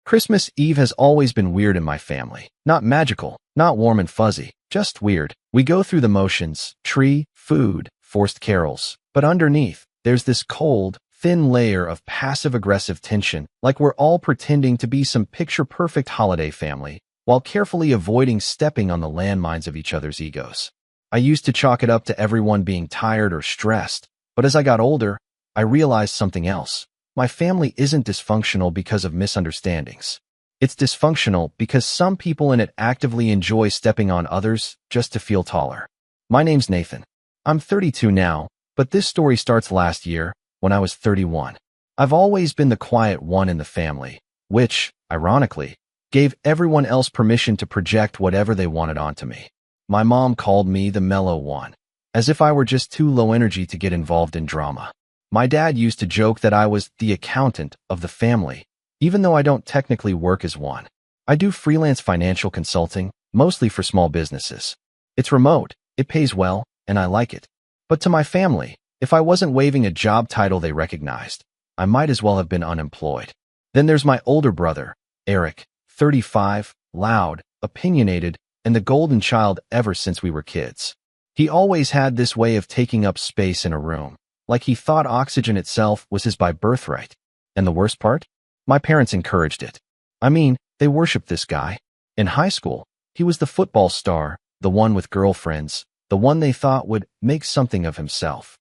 Christmas Eve has always been weird in my family. Not magical, not warm and fuzzy, just weird. We go through the motions, tree, food, forced carols. But underneath, there's this cold, thin layer of passive-aggressive tension, like we're all pretending to be some picture-perfect holiday family, while carefully avoiding stepping on the landmines of each other's egos. I used to chalk it up to everyone being tired or stressed, but as I got older, I realized something else. My family isn't dysfunctional because of misunderstandings. It's dysfunctional because some people in it actively enjoy stepping on others just to feel taller. My name's Nathan. I'm 32 now, but this story starts last year, when I was 31. I've always been the quiet one in the family, which, ironically, gave everyone else permission to project whatever they wanted onto me. My mom called me the mellow one, as if I were just too low energy to get involved in drama. My dad used to joke that I was the accountant of the family, even though I don't technically work as one. I do freelance financial consulting, mostly for small businesses. It's remote, it pays well, and I like it. But to my family, if I wasn't waving a job title they recognized, I might as well have been unemployed. Then there's my older brother, Eric, 35, loud, opinionated, and the golden child ever since we were kids. He always had this way of taking up space in a room, like he thought oxygen itself was his by birthright. And the worst part? My parents encouraged it. I mean, they worshipped this guy. In high school, he was the football star, the one with girlfriends, the one they thought would make something of himself.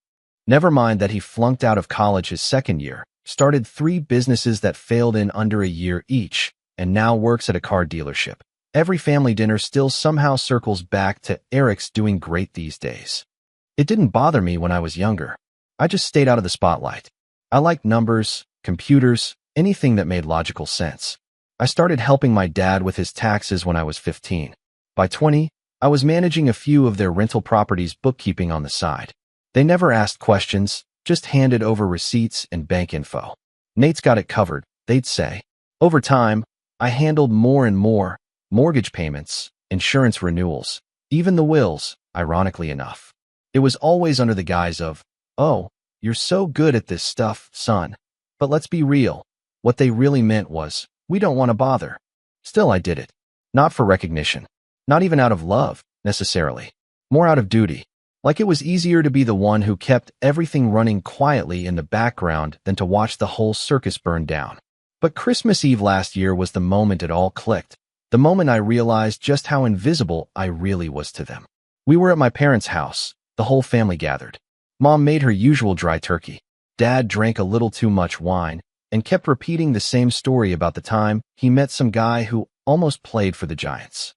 Never mind that he flunked out of college his second year, started 3 businesses that failed in under a year each, and now works at a car dealership. Every family dinner still somehow circles back to Eric's doing great these days. It didn't bother me when I was younger. I just stayed out of the spotlight. I liked numbers, computers, anything that made logical sense. I started helping my dad with his taxes when I was 15. By 20, I was managing a few of their rental properties' bookkeeping on the side. They never asked questions, just handed over receipts and bank info. Nate's got it covered, they'd say. Over time, I handled more and more: mortgage payments, insurance renewals, even the wills, ironically enough. It was always under the guise of, "Oh, you're so good at this stuff, son." But let's be real. What they really meant was, "We don't want to bother." Still, I did it. Not for recognition. Not even out of love, necessarily. More out of duty. Like it was easier to be the one who kept everything running quietly in the background than to watch the whole circus burn down. But Christmas Eve last year was the moment it all clicked. The moment I realized just how invisible I really was to them. We were at my parents' house. The whole family gathered. Mom made her usual dry turkey. Dad drank a little too much wine and kept repeating the same story about the time he met some guy who almost played for the Giants.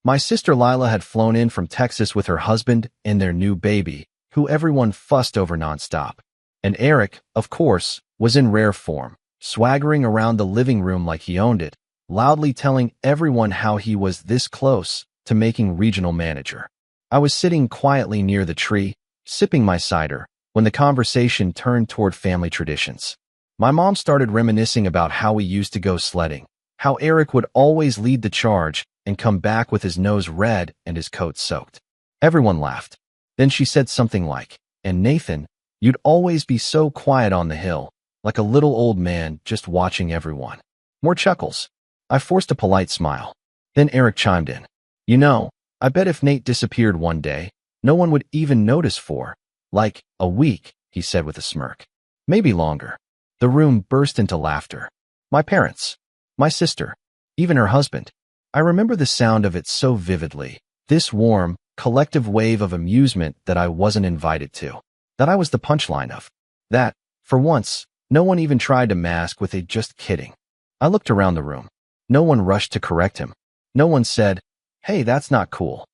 My sister Lila had flown in from Texas with her husband and their new baby, who everyone fussed over nonstop. And Eric, of course, was in rare form, swaggering around the living room like he owned it, loudly telling everyone how he was this close to making regional manager. I was sitting quietly near the tree, sipping my cider, when the conversation turned toward family traditions. My mom started reminiscing about how we used to go sledding, how Eric would always lead the charge and come back with his nose red and his coat soaked. Everyone laughed. Then she said something like, "And Nathan, you'd always be so quiet on the hill, like a little old man just watching everyone." More chuckles. I forced a polite smile. Then Eric chimed in. "You know, I bet if Nate disappeared one day, no one would even notice for, like, a week," he said with a smirk. "Maybe longer." The room burst into laughter. My parents, my sister, even her husband. I remember the sound of it so vividly, this warm, collective wave of amusement that I wasn't invited to, that I was the punchline of. That, for once, no one even tried to mask with a "just kidding." I looked around the room. No one rushed to correct him. No one said, "Hey, that's not cool."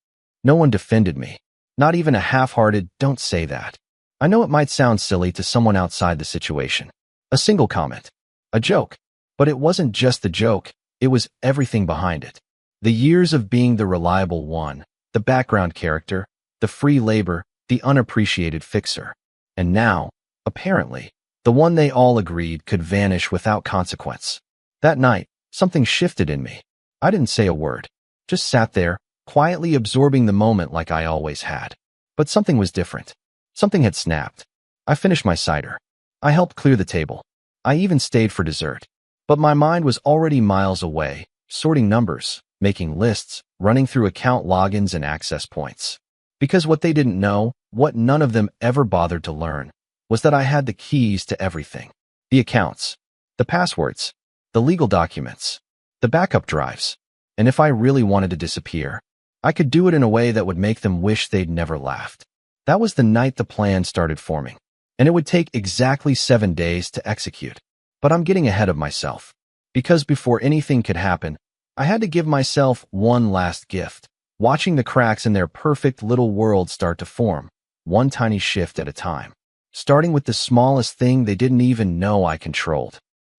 No one defended me. Not even a half-hearted "don't say that." I know it might sound silly to someone outside the situation. A single comment. A joke. But it wasn't just the joke, it was everything behind it. The years of being the reliable one, the background character, the free labor, the unappreciated fixer. And now, apparently, the one they all agreed could vanish without consequence. That night, something shifted in me. I didn't say a word. Just sat there, quietly absorbing the moment like I always had. But something was different. Something had snapped. I finished my cider. I helped clear the table. I even stayed for dessert. But my mind was already miles away, sorting numbers, making lists, running through account logins and access points. Because what they didn't know, what none of them ever bothered to learn, was that I had the keys to everything. The accounts, the passwords, the legal documents, the backup drives. And if I really wanted to disappear, I could do it in a way that would make them wish they'd never laughed. That was the night the plan started forming, and it would take exactly 7 days to execute. But I'm getting ahead of myself, because before anything could happen, I had to give myself one last gift, watching the cracks in their perfect little world start to form, one tiny shift at a time, starting with the smallest thing they didn't even know I controlled.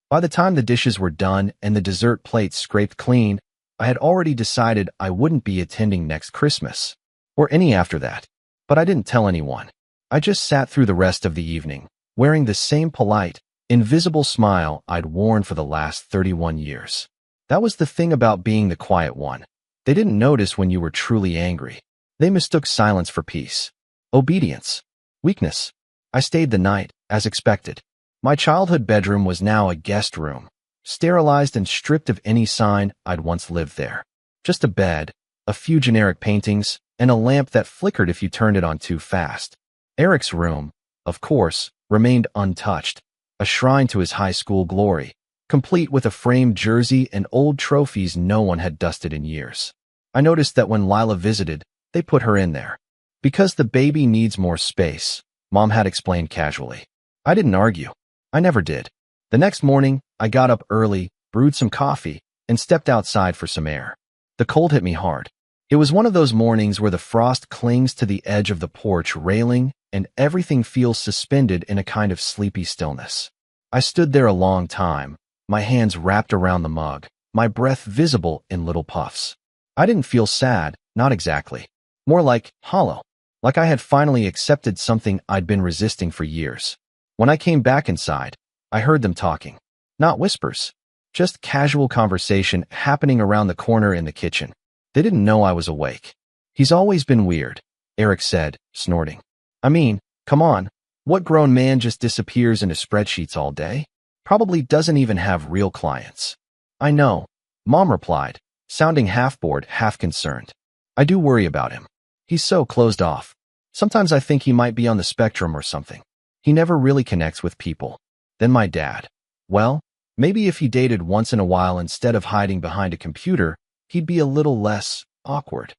By the time the dishes were done and the dessert plates scraped clean, I had already decided I wouldn't be attending next Christmas, or any after that. But I didn't tell anyone. I just sat through the rest of the evening, wearing the same polite, invisible smile I'd worn for the last 31 years. That was the thing about being the quiet one. They didn't notice when you were truly angry. They mistook silence for peace, obedience, weakness. I stayed the night, as expected. My childhood bedroom was now a guest room, sterilized and stripped of any sign I'd once lived there. Just a bed, a few generic paintings, and a lamp that flickered if you turned it on too fast. Eric's room, of course, remained untouched, a shrine to his high school glory, complete with a framed jersey and old trophies no one had dusted in years. I noticed that when Lila visited, they put her in there. Because the baby needs more space, Mom had explained casually. I didn't argue. I never did. The next morning, I got up early, brewed some coffee, and stepped outside for some air. The cold hit me hard. It was one of those mornings where the frost clings to the edge of the porch railing and everything feels suspended in a kind of sleepy stillness. I stood there a long time, my hands wrapped around the mug, my breath visible in little puffs. I didn't feel sad, not exactly. More like hollow, like I had finally accepted something I'd been resisting for years. When I came back inside, I heard them talking. Not whispers, just casual conversation happening around the corner in the kitchen. They didn't know I was awake. He's always been weird, Eric said, snorting. I mean, come on, what grown man just disappears into spreadsheets all day? Probably doesn't even have real clients. I know, Mom replied, sounding half bored, half concerned. I do worry about him. He's so closed off. Sometimes I think he might be on the spectrum or something. He never really connects with people. Then my dad. Well, maybe if he dated once in a while instead of hiding behind a computer, he'd be a little less awkward.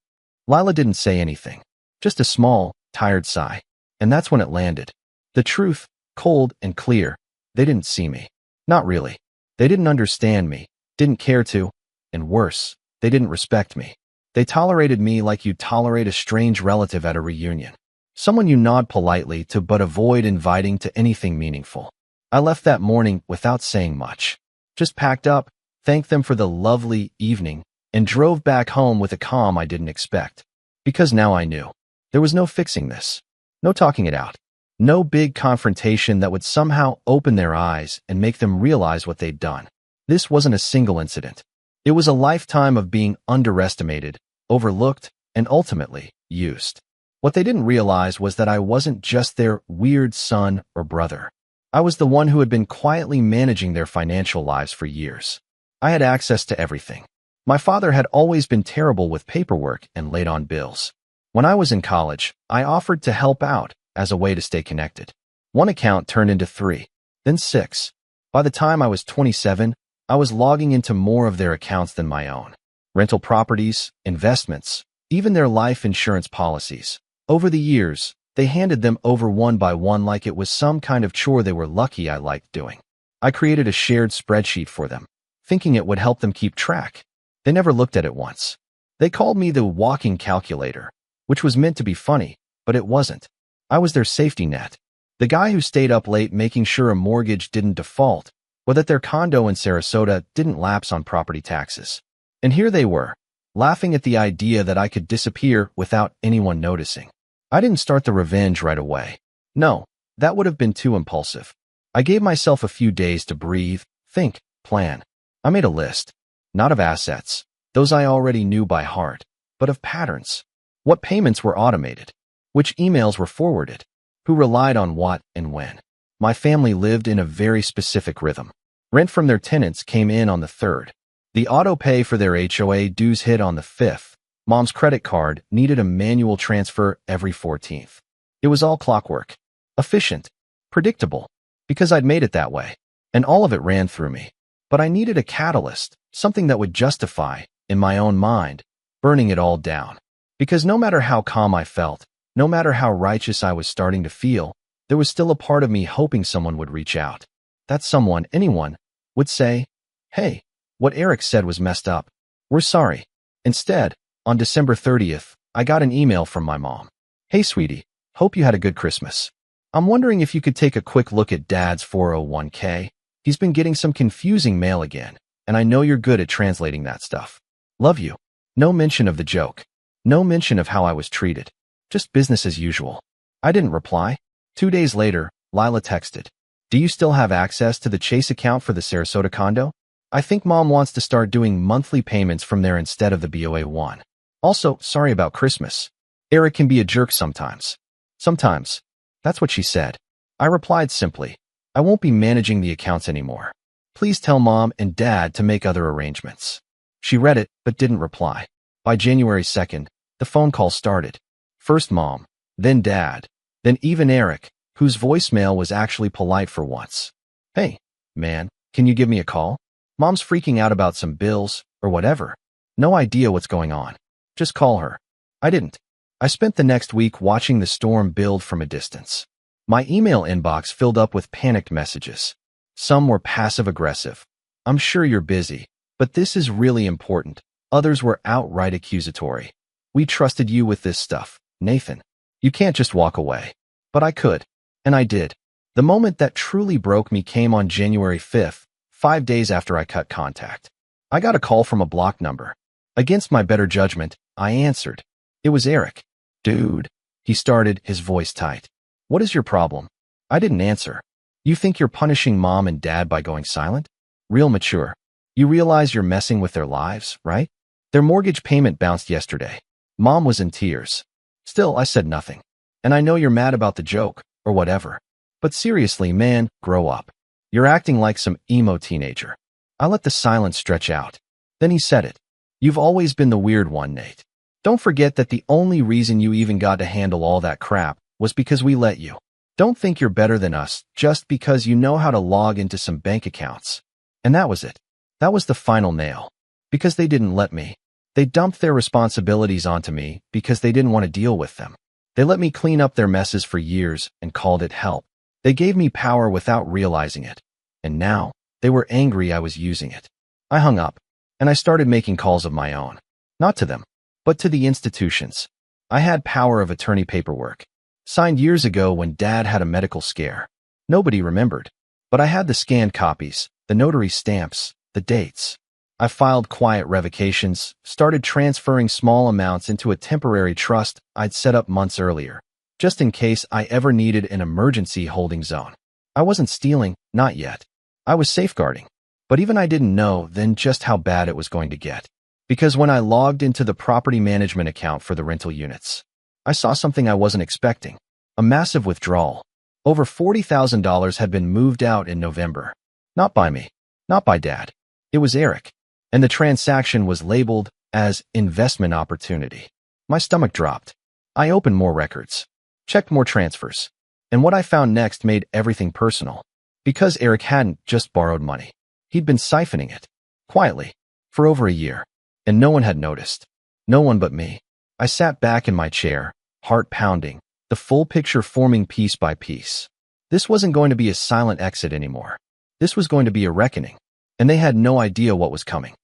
Lila didn't say anything, just a small, tired sigh. And that's when it landed. The truth, cold and clear. They didn't see me. Not really. They didn't understand me, didn't care to, and worse, they didn't respect me. They tolerated me like you'd tolerate a strange relative at a reunion. Someone you nod politely to but avoid inviting to anything meaningful. I left that morning without saying much. Just packed up, thanked them for the lovely evening, and drove back home with a calm I didn't expect. Because now I knew. There was no fixing this. No talking it out. No big confrontation that would somehow open their eyes and make them realize what they'd done. This wasn't a single incident. It was a lifetime of being underestimated, overlooked, and ultimately used. What they didn't realize was that I wasn't just their weird son or brother. I was the one who had been quietly managing their financial lives for years. I had access to everything. My father had always been terrible with paperwork and late on bills. When I was in college, I offered to help out as a way to stay connected. One account turned into 3, then 6. By the time I was 27, I was logging into more of their accounts than my own. Rental properties, investments, even their life insurance policies. Over the years, they handed them over one by one like it was some kind of chore they were lucky I liked doing. I created a shared spreadsheet for them, thinking it would help them keep track. They never looked at it once. They called me the walking calculator, which was meant to be funny, but it wasn't. I was their safety net. The guy who stayed up late making sure a mortgage didn't default, or that their condo in Sarasota didn't lapse on property taxes. And here they were, laughing at the idea that I could disappear without anyone noticing. I didn't start the revenge right away. No, that would have been too impulsive. I gave myself a few days to breathe, think, plan. I made a list. Not of assets, those I already knew by heart, but of patterns. What payments were automated? Which emails were forwarded? Who relied on what and when? My family lived in a very specific rhythm. Rent from their tenants came in on the 3rd. The auto pay for their HOA dues hit on the 5th. Mom's credit card needed a manual transfer every 14th. It was all clockwork. Efficient. Predictable. Because I'd made it that way. And all of it ran through me. But I needed a catalyst, something that would justify, in my own mind, burning it all down. Because no matter how calm I felt, no matter how righteous I was starting to feel, there was still a part of me hoping someone would reach out. That someone, anyone, would say, "Hey, what Eric said was messed up. We're sorry." Instead, on December 30th, I got an email from my mom. "Hey, sweetie, hope you had a good Christmas. I'm wondering if you could take a quick look at Dad's 401k. He's been getting some confusing mail again, and I know you're good at translating that stuff. Love you." No mention of the joke. No mention of how I was treated. Just business as usual. I didn't reply. 2 days later, Lila texted, "Do you still have access to the Chase account for the Sarasota condo? I think Mom wants to start doing monthly payments from there instead of the BOA one. Also, sorry about Christmas. Eric can be a jerk sometimes." Sometimes. That's what she said. I replied simply, "I won't be managing the accounts anymore. Please tell Mom and Dad to make other arrangements." She read it, but didn't reply. By January 2nd, the phone call started. First Mom, then Dad, then even Eric, whose voicemail was actually polite for once. "Hey, man, can you give me a call? Mom's freaking out about some bills, or whatever. No idea what's going on. Just call her." I didn't. I spent the next week watching the storm build from a distance. My email inbox filled up with panicked messages. Some were passive-aggressive. "I'm sure you're busy, but this is really important." Others were outright accusatory. "We trusted you with this stuff, Nathan. You can't just walk away." But I could. And I did. The moment that truly broke me came on January 5th, 5 days after I cut contact. I got a call from a blocked number. Against my better judgment, I answered. It was Eric. "Dude," he started, his voice tight. "What is your problem?" I didn't answer. "You think you're punishing Mom and Dad by going silent? Real mature. You realize you're messing with their lives, right? Their mortgage payment bounced yesterday." Mom was in tears. Still, I said nothing. "And I know you're mad about the joke, or whatever. But seriously, man, grow up. You're acting like some emo teenager." I let the silence stretch out. Then he said it. "You've always been the weird one, Nate. Don't forget that the only reason you even got to handle all that crap was because we let you. Don't think you're better than us just because you know how to log into some bank accounts." And that was it. That was the final nail. Because they didn't let me. They dumped their responsibilities onto me because they didn't want to deal with them. They let me clean up their messes for years and called it help. They gave me power without realizing it. And now, they were angry I was using it. I hung up, and I started making calls of my own. Not to them, but to the institutions. I had power of attorney paperwork. Signed years ago when Dad had a medical scare. Nobody remembered. But I had the scanned copies, the notary stamps, the dates. I filed quiet revocations, started transferring small amounts into a temporary trust I'd set up months earlier, just in case I ever needed an emergency holding zone. I wasn't stealing, not yet. I was safeguarding. But even I didn't know then just how bad it was going to get. Because when I logged into the property management account for the rental units, I saw something I wasn't expecting. A massive withdrawal. Over $40,000 had been moved out in November. Not by me. Not by Dad. It was Eric. And the transaction was labeled as investment opportunity. My stomach dropped. I opened more records. Checked more transfers. And what I found next made everything personal. Because Eric hadn't just borrowed money. He'd been siphoning it. Quietly. For over a year. And no one had noticed. No one but me. I sat back in my chair, heart pounding, the full picture forming piece by piece. This wasn't going to be a silent exit anymore. This was going to be a reckoning. And they had no idea what was coming.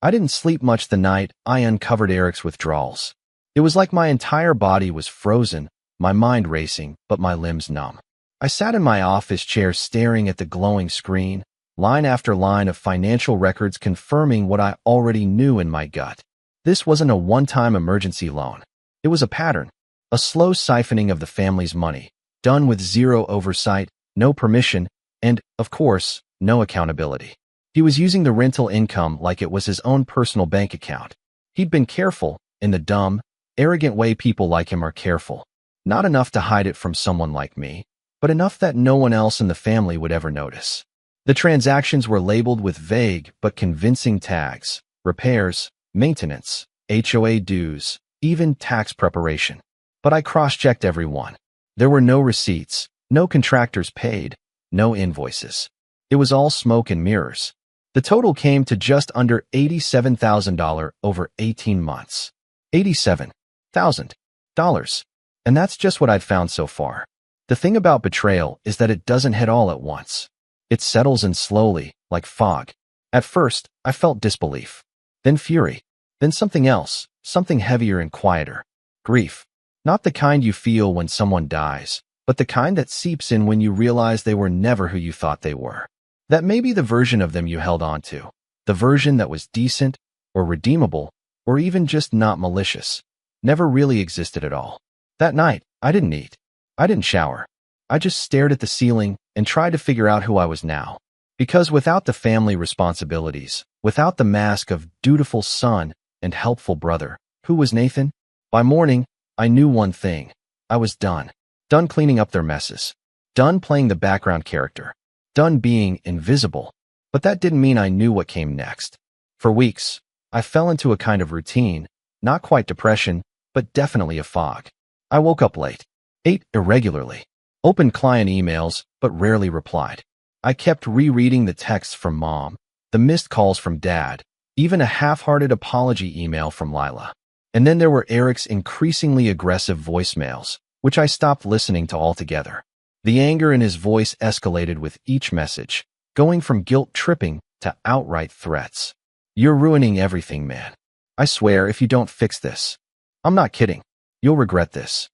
I didn't sleep much the night I uncovered Eric's withdrawals. It was like my entire body was frozen, my mind racing, but my limbs numb. I sat in my office chair staring at the glowing screen, line after line of financial records confirming what I already knew in my gut. This wasn't a one-time emergency loan. It was a pattern, a slow siphoning of the family's money, done with zero oversight, no permission, and, of course, no accountability. He was using the rental income like it was his own personal bank account. He'd been careful, in the dumb, arrogant way people like him are careful. Not enough to hide it from someone like me, but enough that no one else in the family would ever notice. The transactions were labeled with vague but convincing tags: repairs, maintenance, HOA dues, even tax preparation. But I cross-checked every one. There were no receipts, no contractors paid, no invoices. It was all smoke and mirrors. The total came to just under $87,000 over 18 months. $87,000. And that's just what I'd found so far. The thing about betrayal is that it doesn't hit all at once. It settles in slowly, like fog. At first, I felt disbelief, then fury, then something else, something heavier and quieter. Grief. Not the kind you feel when someone dies, but the kind that seeps in when you realize they were never who you thought they were. That maybe the version of them you held on to, the version that was decent, or redeemable, or even just not malicious, never really existed at all. That night, I didn't eat. I didn't shower. I just stared at the ceiling and tried to figure out who I was now. Because without the family responsibilities, without the mask of dutiful son and helpful brother, who was Nathan? By morning, I knew one thing. I was done. Done cleaning up their messes. Done playing the background character. Done being invisible. But that didn't mean I knew what came next. For weeks, I fell into a kind of routine, not quite depression, but definitely a fog. I woke up late, ate irregularly, opened client emails, but rarely replied. I kept rereading the texts from mom, the missed calls from dad, even a half-hearted apology email from Lila. And then there were Eric's increasingly aggressive voicemails, which I stopped listening to altogether. The anger in his voice escalated with each message, going from guilt-tripping to outright threats. "You're ruining everything, man. I swear if you don't fix this. I'm not kidding. You'll regret this."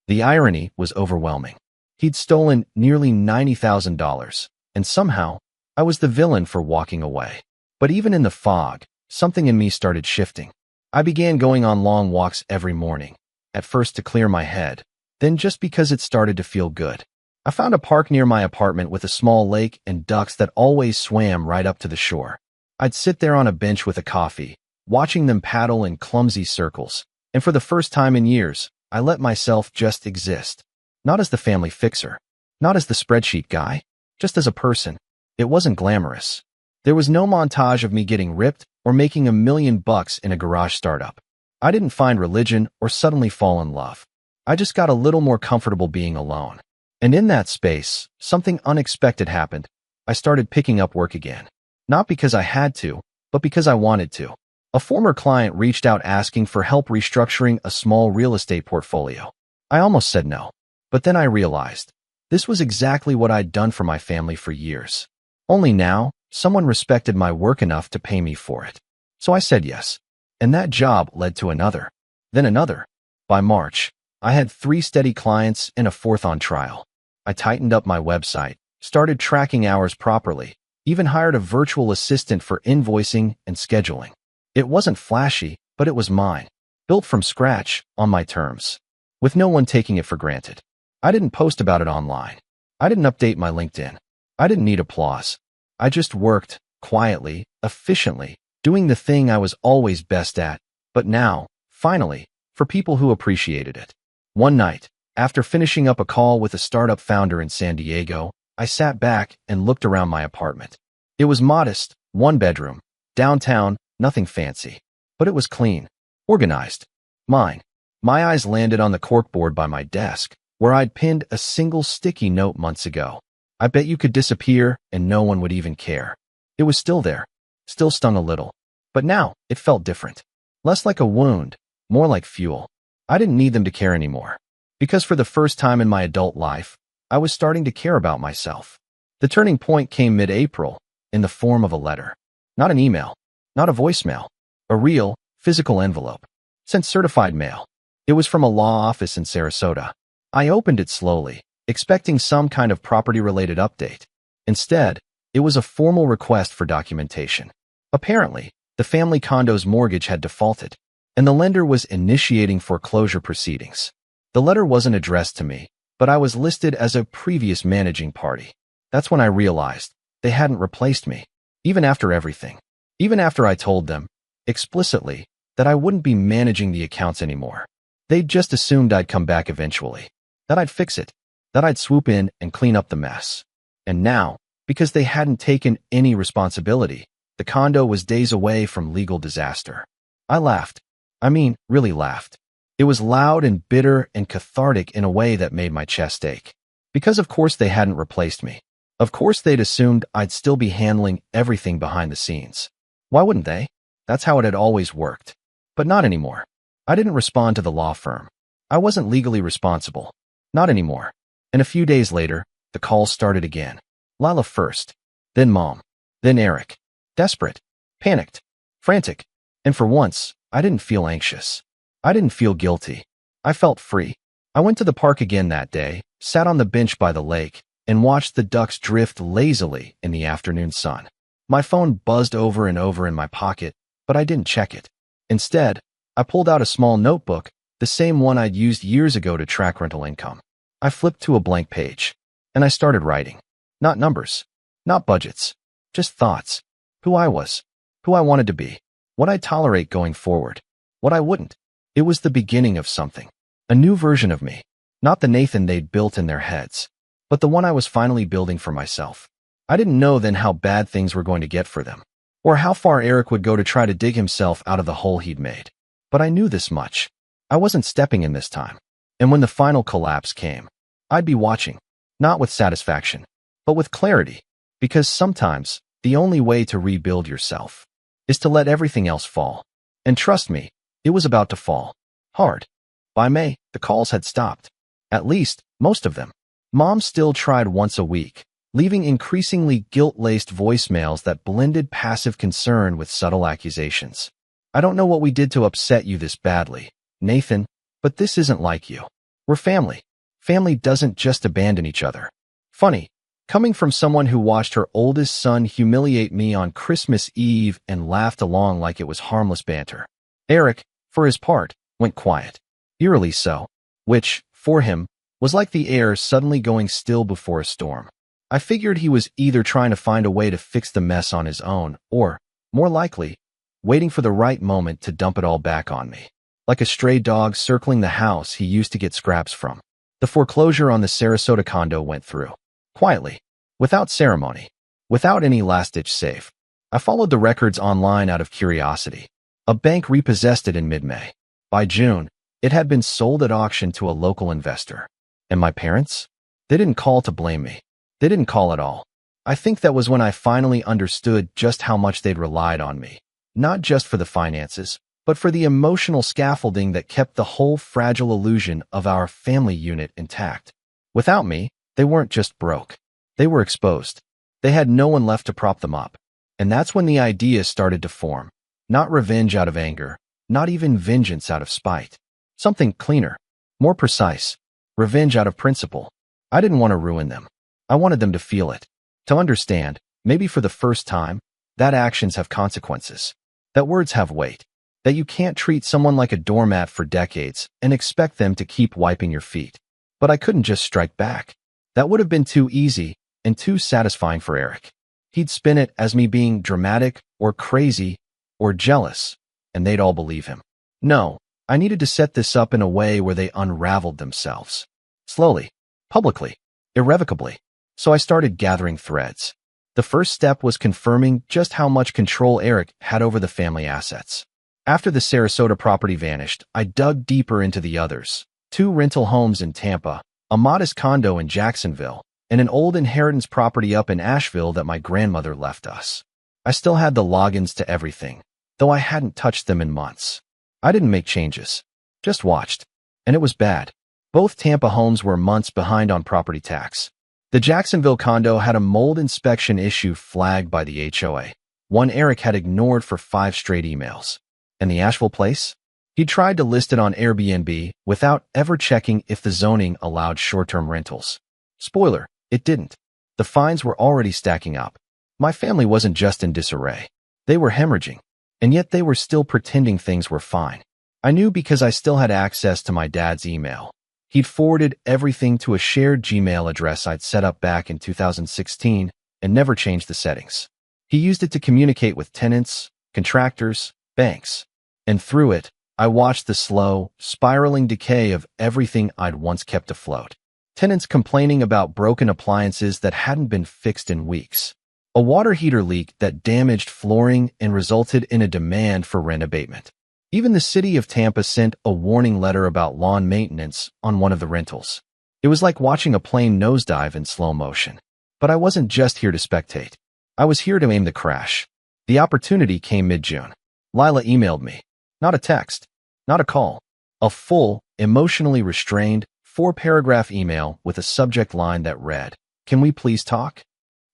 The irony was overwhelming. He'd stolen nearly $90,000, and somehow, I was the villain for walking away. But even in the fog, something in me started shifting. I began going on long walks every morning, at first to clear my head, then just because it started to feel good. I found a park near my apartment with a small lake and ducks that always swam right up to the shore. I'd sit there on a bench with a coffee, watching them paddle in clumsy circles, and for the first time in years, I let myself just exist. Not as the family fixer, not as the spreadsheet guy, just as a person. It wasn't glamorous. There was no montage of me getting ripped or making $1 million in a garage startup. I didn't find religion or suddenly fall in love. I just got a little more comfortable being alone. And in that space, something unexpected happened. I started picking up work again. Not because I had to, but because I wanted to. A former client reached out asking for help restructuring a small real estate portfolio. I almost said no. But then I realized, this was exactly what I'd done for my family for years. Only now, someone respected my work enough to pay me for it. So I said yes. And that job led to another. Then another. By March, I had 3 steady clients and a 4th on trial. I tightened up my website, started tracking hours properly, even hired a virtual assistant for invoicing and scheduling. It wasn't flashy, but it was mine. Built from scratch, on my terms. With no one taking it for granted. I didn't post about it online. I didn't update my LinkedIn. I didn't need applause. I just worked, quietly, efficiently, doing the thing I was always best at, but now, finally, for people who appreciated it. One night, after finishing up a call with a startup founder in San Diego, I sat back and looked around my apartment. It was modest, 1 bedroom, downtown, nothing fancy. But it was clean, organized. Mine. My eyes landed on the corkboard by my desk, where I'd pinned a single sticky note months ago. I bet you could disappear and no one would even care. It was still there, still stung a little. But now, it felt different. Less like a wound, more like fuel. I didn't need them to care anymore. Because for the first time in my adult life, I was starting to care about myself. The turning point came mid-April, in the form of a letter. Not an email, not a voicemail. A real, physical envelope. Sent certified mail. It was from a law office in Sarasota. I opened it slowly, expecting some kind of property-related update. Instead, it was a formal request for documentation. Apparently, the family condo's mortgage had defaulted, and the lender was initiating foreclosure proceedings. The letter wasn't addressed to me, but I was listed as a previous managing party. That's when I realized they hadn't replaced me, even after everything. Even after I told them, explicitly, that I wouldn't be managing the accounts anymore. They'd just assumed I'd come back eventually, that I'd fix it, that I'd swoop in and clean up the mess. And now, because they hadn't taken any responsibility. The condo was days away from legal disaster. I laughed. I mean, really laughed. It was loud and bitter and cathartic in a way that made my chest ache. Because of course they hadn't replaced me. Of course they'd assumed I'd still be handling everything behind the scenes. Why wouldn't they? That's how it had always worked. But not anymore. I didn't respond to the law firm. I wasn't legally responsible. Not anymore. And a few days later, the calls started again. Lila first, then Mom, then Eric. Desperate, panicked, frantic. And for once, I didn't feel anxious. I didn't feel guilty. I felt free. I went to the park again that day, sat on the bench by the lake, and watched the ducks drift lazily in the afternoon sun. My phone buzzed over and over in my pocket, but I didn't check it. Instead, I pulled out a small notebook, the same one I'd used years ago to track rental income. I flipped to a blank page, and I started writing. Not numbers, not budgets, just thoughts. Who I was, who I wanted to be, what I'd tolerate going forward, what I wouldn't. It was the beginning of something. A new version of me. Not the Nathan they'd built in their heads, but the one I was finally building for myself. I didn't know then how bad things were going to get for them, or how far Eric would go to try to dig himself out of the hole he'd made. But I knew this much. I wasn't stepping in this time. And when the final collapse came, I'd be watching, not with satisfaction, but with clarity, because sometimes the only way to rebuild yourself is to let everything else fall. And trust me, it was about to fall. Hard. By May, the calls had stopped. At least, most of them. Mom still tried once a week, leaving increasingly guilt-laced voicemails that blended passive concern with subtle accusations. I don't know what we did to upset you this badly, Nathan, but this isn't like you. We're family. Family doesn't just abandon each other. Funny, coming from someone who watched her oldest son humiliate me on Christmas Eve and laughed along like it was harmless banter. Eric, for his part, went quiet. Eerily so, which, for him, was like the air suddenly going still before a storm. I figured he was either trying to find a way to fix the mess on his own, or, more likely, waiting for the right moment to dump it all back on me. Like a stray dog circling the house he used to get scraps from. The foreclosure on the Sarasota condo went through. Quietly. Without ceremony. Without any last-ditch save. I followed the records online out of curiosity. A bank repossessed it in mid-May. By June, it had been sold at auction to a local investor. And my parents? They didn't call to blame me. They didn't call at all. I think that was when I finally understood just how much they'd relied on me. Not just for the finances, but for the emotional scaffolding that kept the whole fragile illusion of our family unit intact. Without me, they weren't just broke. They were exposed. They had no one left to prop them up. And that's when the idea started to form. Not revenge out of anger, not even vengeance out of spite. Something cleaner, more precise. Revenge out of principle. I didn't want to ruin them. I wanted them to feel it. To understand, maybe for the first time, that actions have consequences. That words have weight. That you can't treat someone like a doormat for decades and expect them to keep wiping your feet. But I couldn't just strike back. That would have been too easy and too satisfying for Eric. He'd spin it as me being dramatic or crazy or jealous, and they'd all believe him. No, I needed to set this up in a way where they unraveled themselves. Slowly, publicly, irrevocably. So I started gathering threads. The first step was confirming just how much control Eric had over the family assets. After the Sarasota property vanished, I dug deeper into the others. 2 rental homes in Tampa, a modest condo in Jacksonville, and an old inheritance property up in Asheville that my grandmother left us. I still had the logins to everything, though I hadn't touched them in months. I didn't make changes, just watched. And it was bad. Both Tampa homes were months behind on property tax. The Jacksonville condo had a mold inspection issue flagged by the HOA, one Eric had ignored for 5 straight emails. And the Asheville place? He tried to list it on Airbnb without ever checking if the zoning allowed short-term rentals. Spoiler, it didn't. The fines were already stacking up. My family wasn't just in disarray. They were hemorrhaging. And yet they were still pretending things were fine. I knew because I still had access to my dad's email. He'd forwarded everything to a shared Gmail address I'd set up back in 2016 and never changed the settings. He used it to communicate with tenants, contractors, banks. And through it, I watched the slow, spiraling decay of everything I'd once kept afloat. Tenants complaining about broken appliances that hadn't been fixed in weeks. A water heater leak that damaged flooring and resulted in a demand for rent abatement. Even the city of Tampa sent a warning letter about lawn maintenance on one of the rentals. It was like watching a plane nosedive in slow motion. But I wasn't just here to spectate. I was here to aim the crash. The opportunity came mid-June. Lila emailed me. Not a text. Not a call. A full, emotionally restrained, 4-paragraph email with a subject line that read, "Can we please talk?"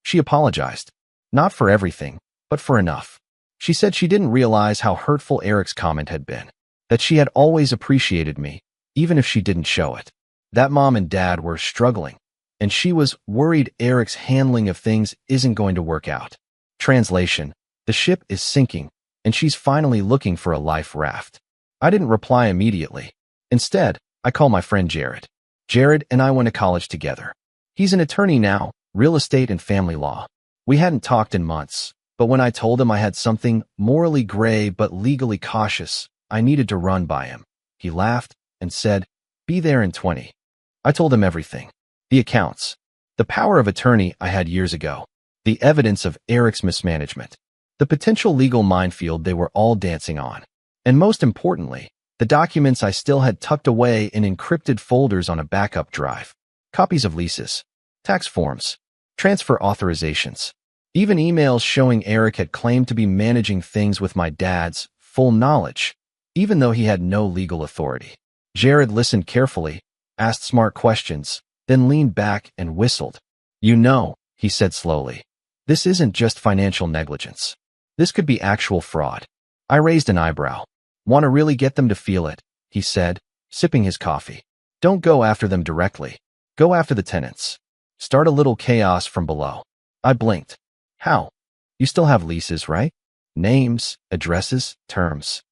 She apologized. Not for everything, but for enough. She said she didn't realize how hurtful Eric's comment had been. That she had always appreciated me, even if she didn't show it. That mom and dad were struggling, and she was worried Eric's handling of things isn't going to work out. Translation: the ship is sinking, and she's finally looking for a life raft. I didn't reply immediately. Instead, I called my friend Jared. Jared and I went to college together. He's an attorney now, real estate and family law. We hadn't talked in months, but when I told him I had something morally gray but legally cautious I needed to run by him, he laughed and said, "Be there in 20. I told him everything. The accounts. The power of attorney I had years ago. The evidence of Eric's mismanagement. The potential legal minefield they were all dancing on. And most importantly, the documents I still had tucked away in encrypted folders on a backup drive. Copies of leases, tax forms, transfer authorizations, even emails showing Eric had claimed to be managing things with my dad's full knowledge, even though he had no legal authority. Jared listened carefully, asked smart questions, then leaned back and whistled. "You know," he said slowly, "this isn't just financial negligence. This could be actual fraud." I raised an eyebrow. "Want to really get them to feel it," he said, sipping his coffee. "Don't go after them directly. Go after the tenants. Start a little chaos from below." I blinked. "How? You still have leases, right? Names, addresses, terms."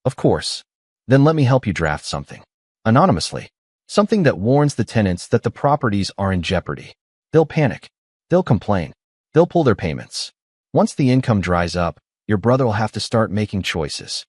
"Of course." "Then let me help you draft something. Anonymously. Something that warns the tenants that the properties are in jeopardy. They'll panic. They'll complain. They'll pull their payments. Once the income dries up, your brother will have to start making choices.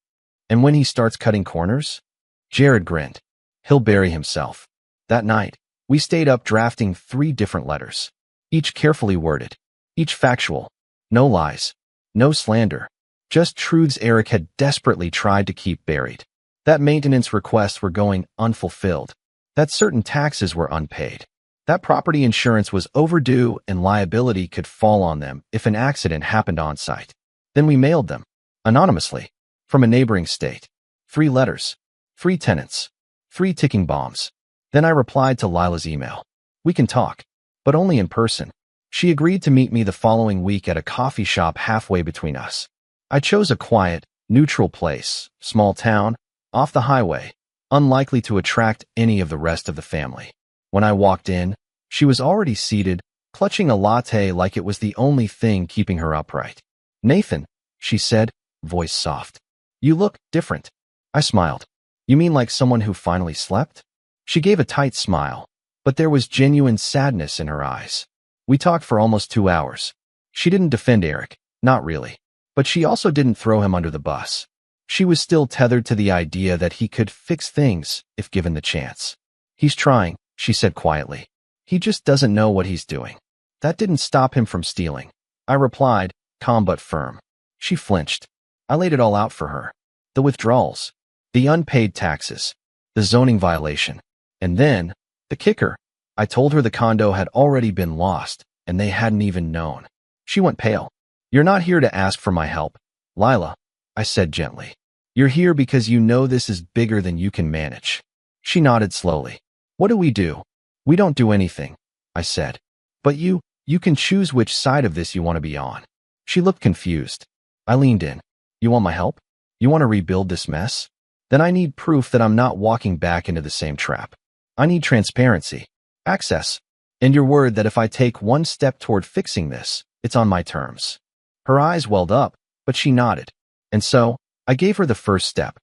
And when he starts cutting corners?" Jared grinned. "He'll bury himself." That night, we stayed up drafting 3 different letters. Each carefully worded. Each factual. No lies. No slander. Just truths Eric had desperately tried to keep buried. That maintenance requests were going unfulfilled. That certain taxes were unpaid. That property insurance was overdue and liability could fall on them if an accident happened on site. Then we mailed them, anonymously, from a neighboring state. 3 letters. 3 tenants. 3 ticking bombs. Then I replied to Lila's email. "We can talk, but only in person." She agreed to meet me the following week at a coffee shop halfway between us. I chose a quiet, neutral place, small town, off the highway, unlikely to attract any of the rest of the family. When I walked in, she was already seated, clutching a latte like it was the only thing keeping her upright. "Nathan," she said, voice soft. "You look different." I smiled. "You mean like someone who finally slept?" She gave a tight smile, but there was genuine sadness in her eyes. We talked for almost 2 hours. She didn't defend Eric, not really, but she also didn't throw him under the bus. She was still tethered to the idea that he could fix things if given the chance. "He's trying," she said quietly. "He just doesn't know what he's doing." That didn't stop him from stealing. I replied, calm but firm. She flinched. I laid it all out for her. The withdrawals, the unpaid taxes, the zoning violation, and then, the kicker. I told her the condo had already been lost, and they hadn't even known. She went pale. "You're not here to ask for my help, Lila," I said gently. "You're here because you know this is bigger than you can manage." She nodded slowly. "What do we do?" "We don't do anything," I said. "But you can choose which side of this you want to be on." She looked confused. I leaned in. "You want my help? You want to rebuild this mess? Then I need proof that I'm not walking back into the same trap. I need transparency, access, and your word that if I take one step toward fixing this, it's on my terms." Her eyes welled up, but she nodded. And so, I gave her the first step.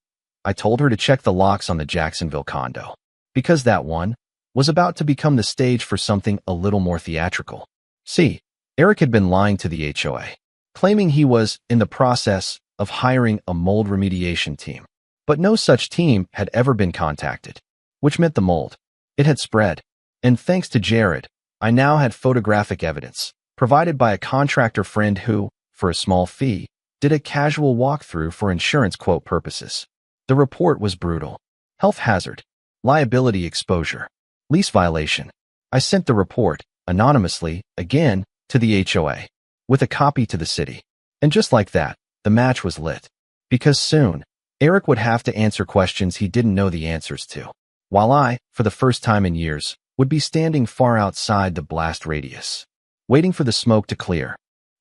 I told her to check the locks on the Jacksonville condo, because that one was about to become the stage for something a little more theatrical. See, Eric had been lying to the HOA, claiming he was in the process of hiring a mold remediation team. But no such team had ever been contacted, which meant the mold. It had spread. And thanks to Jared, I now had photographic evidence, provided by a contractor friend who, for a small fee, did a casual walkthrough for insurance quote purposes. The report was brutal. Health hazard, liability exposure, lease violation. I sent the report, anonymously, again, to the HOA, with a copy to the city. And just like that, the match was lit. Because soon, Eric would have to answer questions he didn't know the answers to, while I, for the first time in years, would be standing far outside the blast radius, waiting for the smoke to clear.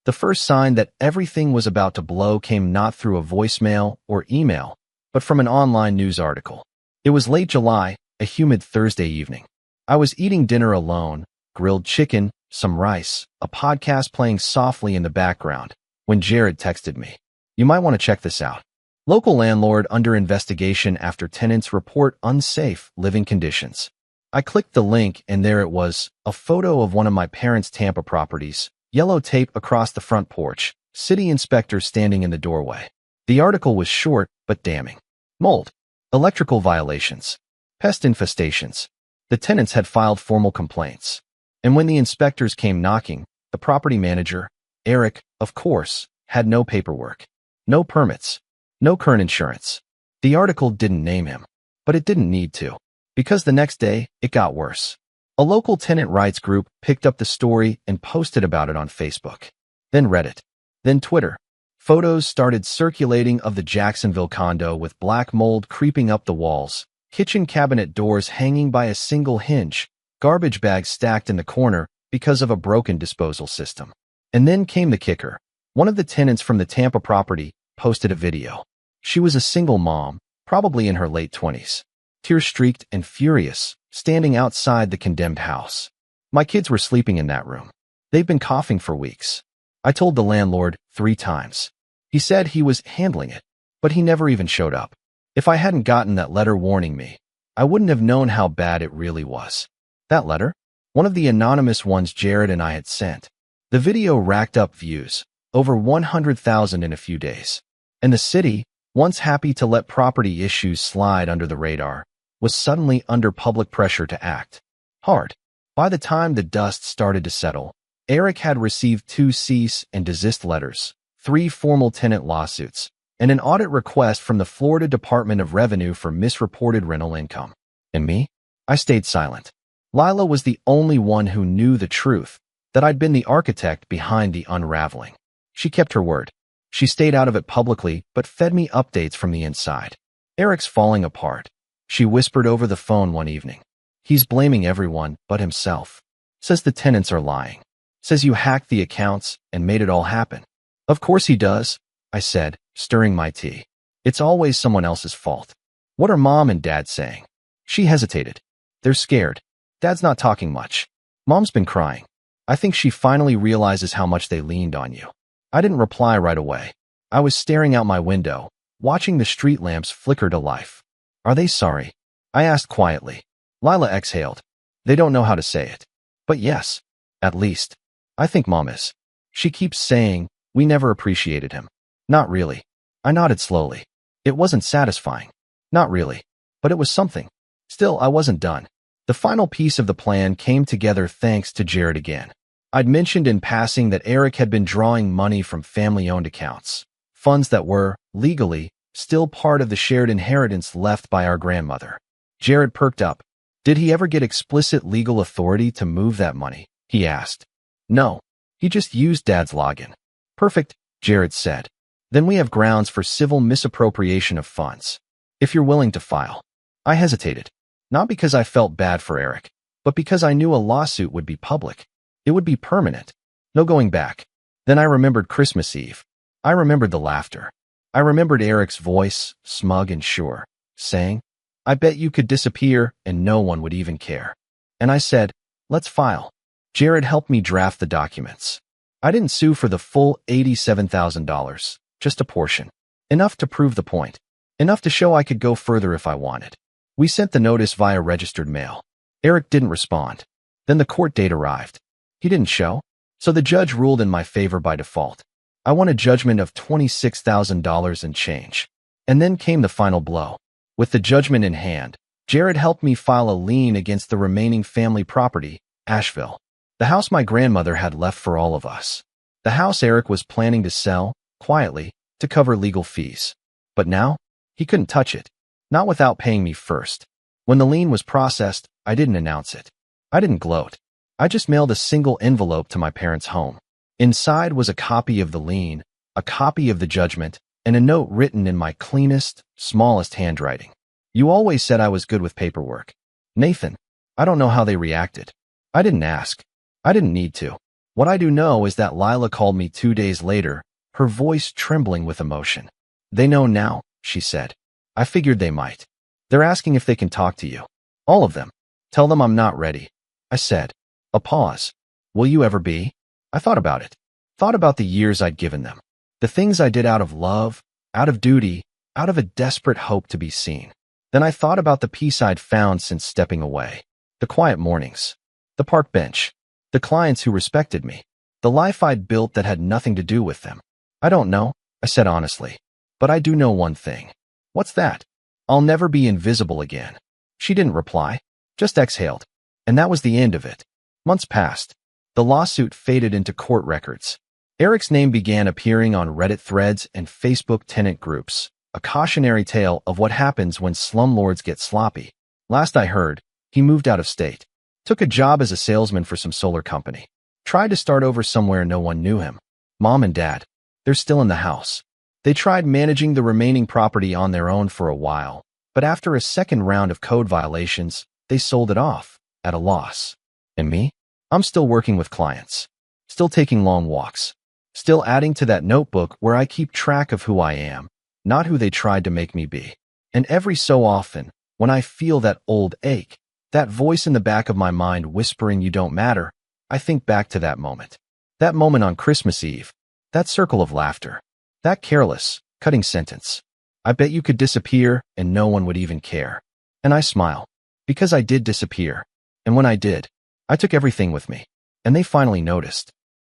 The first sign that everything was about to blow came not through a voicemail or email, but from an online news article. It was late July, a humid Thursday evening. I was eating dinner alone, grilled chicken, some rice, a podcast playing softly in the background, when Jared texted me. You might want to check this out. Local landlord under investigation after tenants report unsafe living conditions. I clicked the link and there it was, a photo of one of my parents' Tampa properties, yellow tape across the front porch, city inspector standing in the doorway. The article was short but damning. Mold, electrical violations, pest infestations. The tenants had filed formal complaints. And when the inspectors came knocking, the property manager, Eric, of course, had no paperwork, no permits, no current insurance. The article didn't name him, but it didn't need to, because the next day, it got worse. A local tenant rights group picked up the story and posted about it on Facebook. Then Reddit. Then Twitter. Photos started circulating of the Jacksonville condo with black mold creeping up the walls, kitchen cabinet doors hanging by a single hinge, garbage bags stacked in the corner because of a broken disposal system. And then came the kicker. One of the tenants from the Tampa property posted a video. She was a single mom, probably in her late 20s, tear-streaked and furious, standing outside the condemned house. My kids were sleeping in that room. They've been coughing for weeks. I told the landlord 3 times. He said he was handling it, but he never even showed up. If I hadn't gotten that letter warning me, I wouldn't have known how bad it really was. That letter? One of the anonymous ones Jared and I had sent. The video racked up views, over 100,000 in a few days. And the city, once happy to let property issues slide under the radar, was suddenly under public pressure to act hard. By the time the dust started to settle, Eric had received 2 cease and desist letters, 3 formal tenant lawsuits, and an audit request from the Florida Department of Revenue for misreported rental income. And me? I stayed silent. Lila was the only one who knew the truth, that I'd been the architect behind the unraveling. She kept her word. She stayed out of it publicly, but fed me updates from the inside. Eric's falling apart. She whispered over the phone one evening. He's blaming everyone but himself. Says the tenants are lying. Says you hacked the accounts and made it all happen. Of course he does, I said, stirring my tea. It's always someone else's fault. What are Mom and Dad saying? She hesitated. They're scared. Dad's not talking much. Mom's been crying. I think she finally realizes how much they leaned on you. I didn't reply right away. I was staring out my window, watching the street lamps flicker to life. Are they sorry? I asked quietly. Lila exhaled. They don't know how to say it. But yes, at least. I think Mom is. She keeps saying, we never appreciated him. Not really. I nodded slowly. It wasn't satisfying. Not really. But it was something. Still, I wasn't done. The final piece of the plan came together thanks to Jared again. I'd mentioned in passing that Eric had been drawing money from family-owned accounts, funds that were, legally, still part of the shared inheritance left by our grandmother. Jared perked up. Did he ever get explicit legal authority to move that money? He asked. No. He just used Dad's login. Perfect, Jared said. Then we have grounds for civil misappropriation of funds. If you're willing to file. I hesitated. Not because I felt bad for Eric, but because I knew a lawsuit would be public. It would be permanent. No going back. Then I remembered Christmas Eve. I remembered the laughter. I remembered Eric's voice, smug and sure, saying, I bet you could disappear and no one would even care. And I said, let's file. Jared helped me draft the documents. I didn't sue for the full $87,000, just a portion. Enough to prove the point. Enough to show I could go further if I wanted. We sent the notice via registered mail. Eric didn't respond. Then the court date arrived. He didn't show, so the judge ruled in my favor by default. I won a judgment of $26,000 and change. And then came the final blow. With the judgment in hand, Jared helped me file a lien against the remaining family property, Asheville, the house my grandmother had left for all of us. The house Eric was planning to sell, quietly, to cover legal fees. But now, he couldn't touch it, not without paying me first. When the lien was processed, I didn't announce it. I didn't gloat. I just mailed a single envelope to my parents' home. Inside was a copy of the lien, a copy of the judgment, and a note written in my cleanest, smallest handwriting. You always said I was good with paperwork. Nathan, I don't know how they reacted. I didn't ask. I didn't need to. What I do know is that Lila called me 2 days later, her voice trembling with emotion. They know now, she said. I figured they might. They're asking if they can talk to you. All of them. Tell them I'm not ready. I said. A pause. Will you ever be? I thought about it. Thought about the years I'd given them. The things I did out of love, out of duty, out of a desperate hope to be seen. Then I thought about the peace I'd found since stepping away. The quiet mornings. The park bench. The clients who respected me. The life I'd built that had nothing to do with them. I don't know, I said honestly. But I do know one thing. What's that? I'll never be invisible again. She didn't reply, just exhaled. And that was the end of it. Months passed. The lawsuit faded into court records. Eric's name began appearing on Reddit threads and Facebook tenant groups, a cautionary tale of what happens when slumlords get sloppy. Last I heard, he moved out of state. Took a job as a salesman for some solar company. Tried to start over somewhere no one knew him. Mom and Dad, they're still in the house. They tried managing the remaining property on their own for a while, but after a second round of code violations, they sold it off, at a loss. And me? I'm still working with clients. Still taking long walks. Still adding to that notebook where I keep track of who I am, not who they tried to make me be. And every so often, when I feel that old ache, that voice in the back of my mind whispering you don't matter, I think back to that moment. That moment on Christmas Eve. That circle of laughter. That careless, cutting sentence. I bet you could disappear and no one would even care. And I smile. Because I did disappear. And when I did, I took everything with me. And they finally noticed.